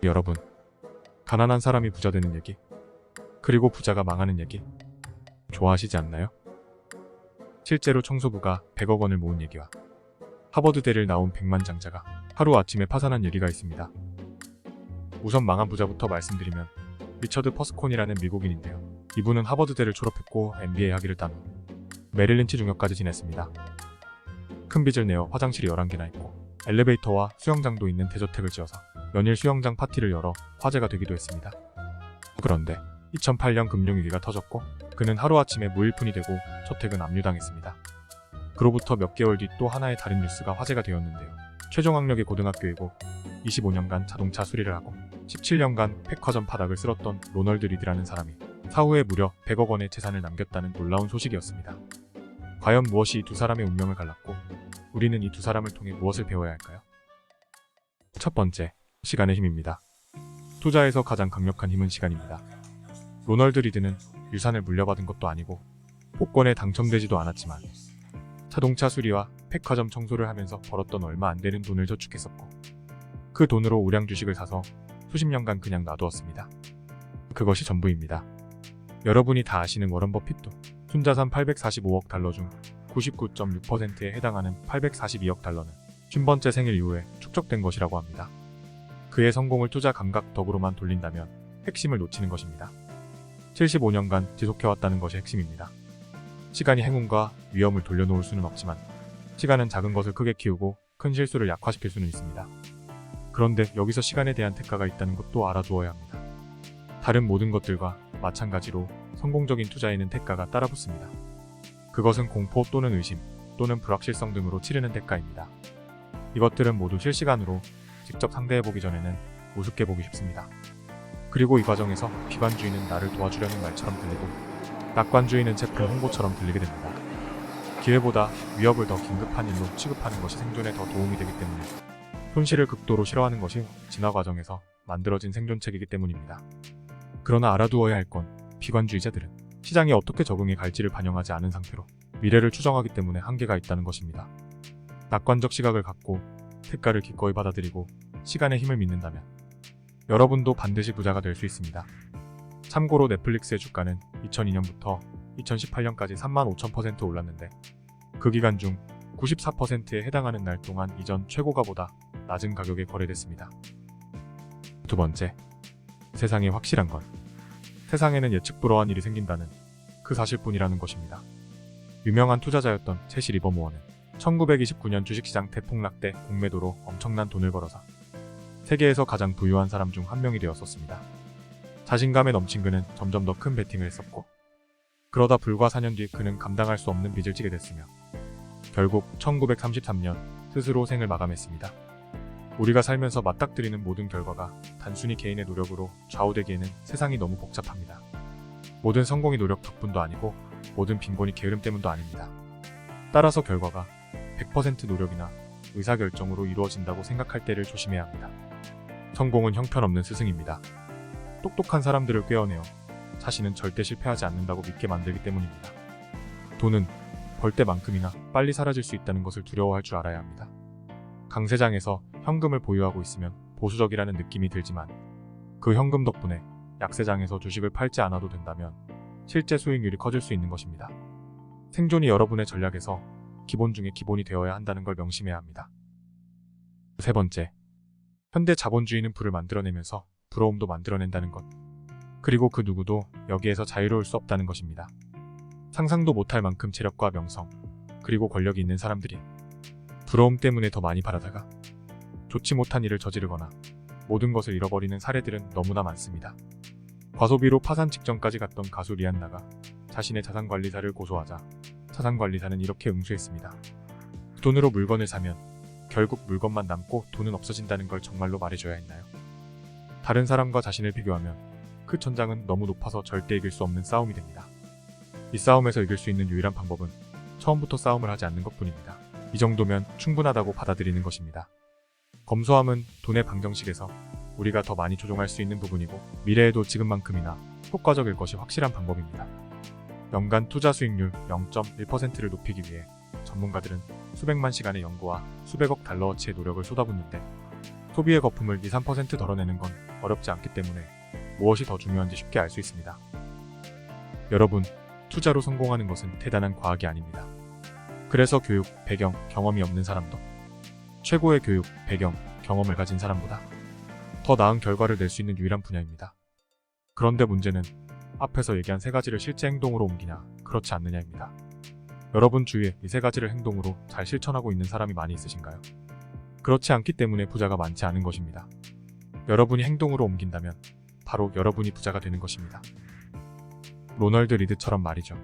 여러분, 가난한 사람이 부자 되는 얘기, 그리고 부자가 망하는 얘기, 좋아하시지 않나요? 실제로 청소부가 100억 원을 모은 얘기와 하버드대를 나온 백만장자가 하루아침에 파산한 얘기가 있습니다. 우선 망한 부자부터 말씀드리면 리처드 퍼스콘이라는 미국인인데요. 이분은 하버드대를 졸업했고 MBA 학위를 딴 후 메릴린치 중역까지 지냈습니다. 큰 빚을 내어 화장실이 11개나 있고 엘리베이터와 수영장도 있는 대저택을 지어서 연일 수영장 파티를 열어 화제가 되기도 했습니다. 그런데 2008년 금융위기가 터졌고 그는 하루아침에 무일푼이 되고 저택은 압류당했습니다. 그로부터 몇 개월 뒤 또 하나의 다른 뉴스가 화제가 되었는데요. 최종 학력이 고등학교이고 25년간 자동차 수리를 하고 17년간 백화점 바닥을 쓸었던 로널드 리드라는 사람이 사후에 무려 100억 원의 재산을 남겼다는 놀라운 소식이었습니다. 과연 무엇이 이 두 사람의 운명을 갈랐고 우리는 이 두 사람을 통해 무엇을 배워야 할까요? 첫 번째, 시간의 힘입니다. 투자에서 가장 강력한 힘은 시간입니다. 로널드 리드는 유산을 물려받은 것도 아니고 복권에 당첨되지도 않았지만 자동차 수리와 백화점 청소를 하면서 벌었던 얼마 안 되는 돈을 저축했었고 그 돈으로 우량 주식을 사서 수십 년간 그냥 놔두었습니다. 그것이 전부입니다. 여러분이 다 아시는 워런 버핏도 순자산 845억 달러 중 99.6%에 해당하는 842억 달러는 50번째 생일 이후에 축적된 것이라고 합니다. 그의 성공을 투자 감각 덕으로만 돌린다면 핵심을 놓치는 것입니다. 75년간 지속해왔다는 것이 핵심입니다. 시간이 행운과 위험을 돌려놓을 수는 없지만 시간은 작은 것을 크게 키우고 큰 실수를 약화시킬 수는 있습니다. 그런데 여기서 시간에 대한 대가가 있다는 것도 알아두어야 합니다. 다른 모든 것들과 마찬가지로 성공적인 투자에는 대가가 따라붙습니다. 그것은 공포 또는 의심 또는 불확실성 등으로 치르는 대가입니다. 이것들은 모두 실시간으로 직접 상대해보기 전에는 우습게 보기 쉽습니다. 그리고 이 과정에서 비관주의는 나를 도와주려는 말처럼 들리고 낙관주의는 제품 홍보처럼 들리게 됩니다. 기회보다 위협을 더 긴급한 일로 취급하는 것이 생존에 더 도움이 되기 때문에 손실을 극도로 싫어하는 것이 진화 과정에서 만들어진 생존책이기 때문입니다. 그러나 알아두어야 할 건 비관주의자들은 시장이 어떻게 적응해 갈지를 반영하지 않은 상태로 미래를 추정하기 때문에 한계가 있다는 것입니다. 낙관적 시각을 갖고 대가를 기꺼이 받아들이고 시간의 힘을 믿는다면 여러분도 반드시 부자가 될 수 있습니다. 참고로 넷플릭스의 주가는 2002년부터 2018년까지 35,000% 올랐는데 그 기간 중 94%에 해당하는 날 동안 이전 최고가보다 낮은 가격에 거래됐습니다. 두 번째, 세상에 확실한 건 세상에는 예측 불허한 일이 생긴다는 그 사실뿐이라는 것입니다. 유명한 투자자였던 채시 리버모어는 1929년 주식시장 대폭락 때 공매도로 엄청난 돈을 벌어서 세계에서 가장 부유한 사람 중 한 명이 되었었습니다. 자신감에 넘친 그는 점점 더 큰 베팅을 했었고 그러다 불과 4년 뒤 그는 감당할 수 없는 빚을 지게 됐으며 결국 1933년 스스로 생을 마감했습니다. 우리가 살면서 맞닥뜨리는 모든 결과가 단순히 개인의 노력으로 좌우되기에는 세상이 너무 복잡합니다. 모든 성공이 노력 덕분도 아니고 모든 빈곤이 게으름 때문도 아닙니다. 따라서 결과가 100% 노력이나 의사결정으로 이루어진다고 생각할 때를 조심해야 합니다. 성공은 형편없는 스승입니다. 똑똑한 사람들을 꿰어내어 자신은 절대 실패하지 않는다고 믿게 만들기 때문입니다. 돈은 벌 때만큼이나 빨리 사라질 수 있다는 것을 두려워할 줄 알아야 합니다. 강세장에서 현금을 보유하고 있으면 보수적이라는 느낌이 들지만 그 현금 덕분에 약세장에서 주식을 팔지 않아도 된다면 실제 수익률이 커질 수 있는 것입니다. 생존이 여러분의 전략에서 기본 중에 기본이 되어야 한다는 걸 명심해야 합니다. 세 번째, 현대 자본주의는 부를 만들어내면서 부러움도 만들어낸다는 것. 그리고 그 누구도 여기에서 자유로울 수 없다는 것입니다. 상상도 못할 만큼 재력과 명성, 그리고 권력이 있는 사람들이 부러움 때문에 더 많이 바라다가 좋지 못한 일을 저지르거나 모든 것을 잃어버리는 사례들은 너무나 많습니다. 과소비로 파산 직전까지 갔던 가수 리안나가 자신의 자산관리사를 고소하자 자산관리사는 이렇게 응수했습니다. 돈으로 물건을 사면 결국 물건만 남고 돈은 없어진다는 걸 정말로 말해줘야 했나요? 다른 사람과 자신을 비교하면 그 천장은 너무 높아서 절대 이길 수 없는 싸움이 됩니다. 이 싸움에서 이길 수 있는 유일한 방법은 처음부터 싸움을 하지 않는 것뿐입니다. 이 정도면 충분하다고 받아들이는 것입니다. 검소함은 돈의 방정식에서 우리가 더 많이 조종할 수 있는 부분이고 미래에도 지금만큼이나 효과적일 것이 확실한 방법입니다. 연간 투자 수익률 0.1%를 높이기 위해 전문가들은 수백만 시간의 연구와 수백억 달러어치의 노력을 쏟아붓는데 소비의 거품을 2~3% 덜어내는 건 어렵지 않기 때문에 무엇이 더 중요한지 쉽게 알 수 있습니다. 여러분, 투자로 성공하는 것은 대단한 과학이 아닙니다. 그래서 교육, 배경, 경험이 없는 사람도 최고의 교육, 배경, 경험을 가진 사람보다 더 나은 결과를 낼 수 있는 유일한 분야입니다. 그런데 문제는 앞에서 얘기한 세 가지를 실제 행동으로 옮기냐, 그렇지 않느냐입니다. 여러분 주위에 이 세 가지를 행동으로 잘 실천하고 있는 사람이 많이 있으신가요? 그렇지 않기 때문에 부자가 많지 않은 것입니다. 여러분이 행동으로 옮긴다면 바로 여러분이 부자가 되는 것입니다. 로널드 리드처럼 말이죠.